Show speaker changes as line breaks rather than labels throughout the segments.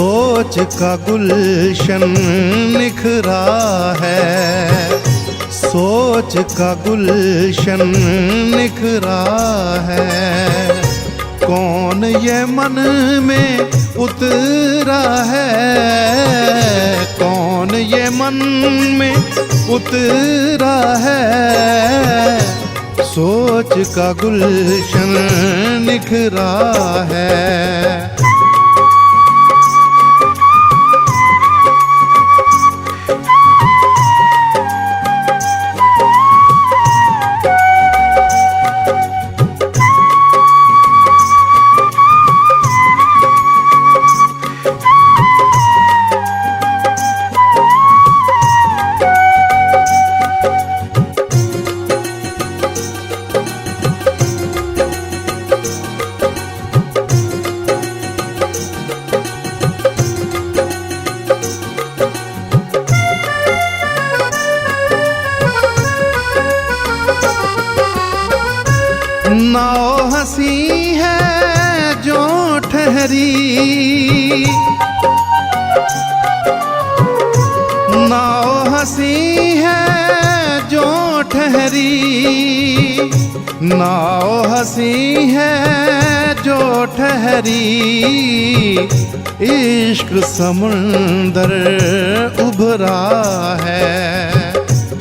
सोच का गुलशन निखरा है, सोच का गुलशन निखरा है। कौन ये मन में उतरा है, कौन ये मन में उतरा है। सोच का गुलशन निखरा है। नाव हंसी है जो ठहरी, नाव हंसी है जो ठहरी, नाव हंसी है जो ठहरी। इश्क समुंदर उभरा है,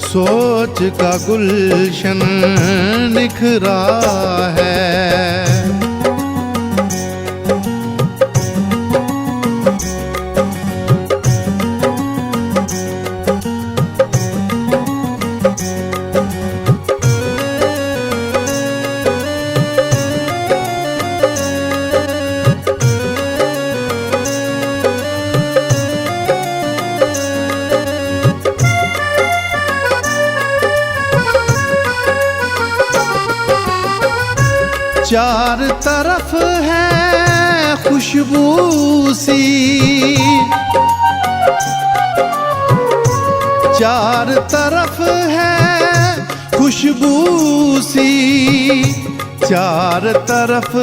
सोच का गुलशन निखरा है। चार तरफ है खुशबू सी, चार तरफ है खुशबू सी, चार तरफ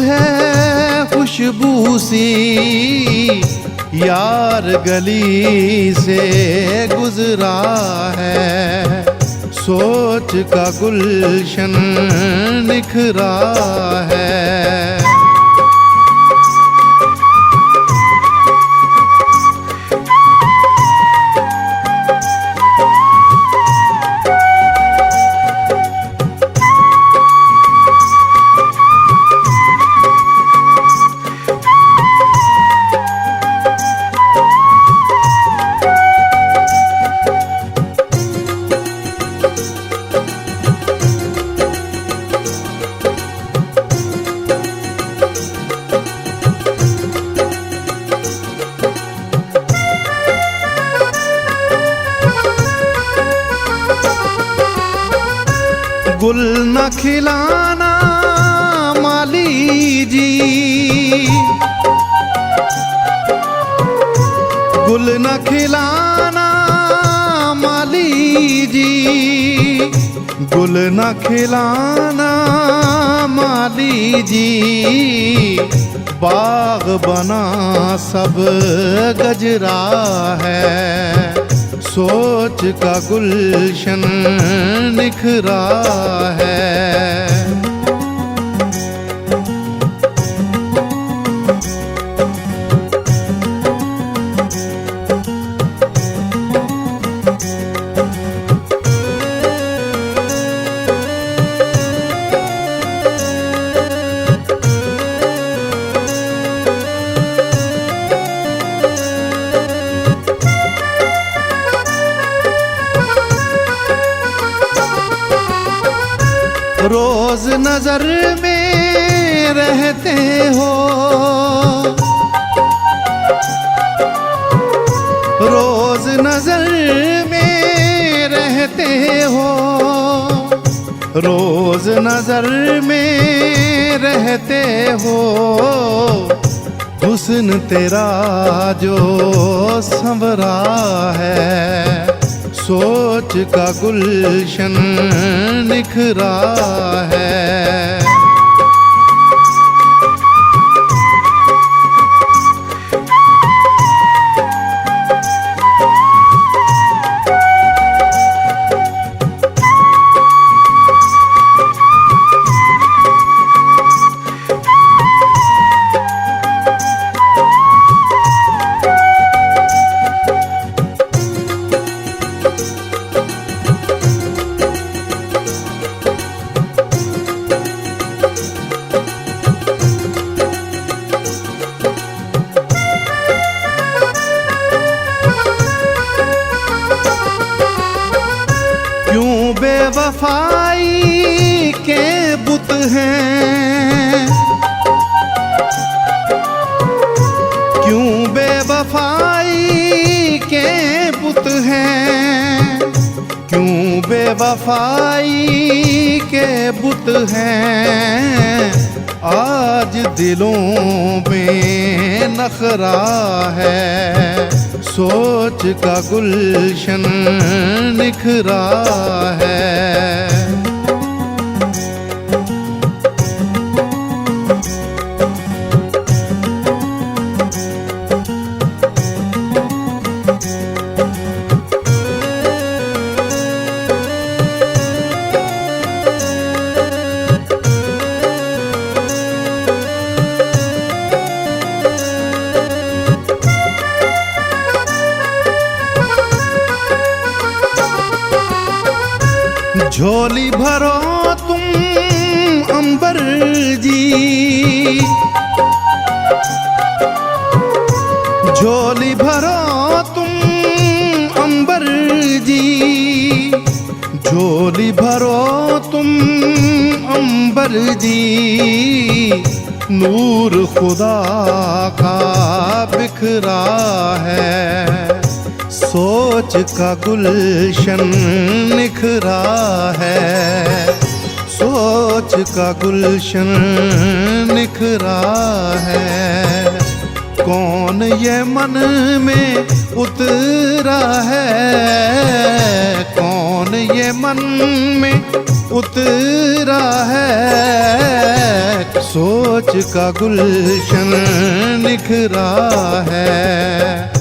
है खुशबू सी। यार गली से गुजरा है, सोच का गुलशन निखरा है। गुल न खिलाना माली जी, गुल न खिलाना माली जी, गुल न खिलाना माली जी। बाग बना सब गजरा है, सोच का गुलशन निखरा है। रोज नजर में रहते हो, रोज नजर में रहते हो, रोज नजर में रहते हो। हुस्न तेरा जो संवरा है, सोच का गुलशन निखरा है। बेवफाई के बुत हैं, क्यों बेवफाई के बुत हैं, क्यों बेवफाई के बुत हैं। आज दिलों में नखरा है, सोच का गुलशन निखरा है। झोली भरो तुम अंबर जी, झोली भरो तुम अंबर जी, झोली भरो तुम अंबर जी। नूर खुदा का बिखरा है, सोच का गुलशन निखरा है, सोच का गुलशन निखरा है। कौन ये मन में उतरा है, कौन ये मन में उतरा है। सोच का गुलशन निखरा है।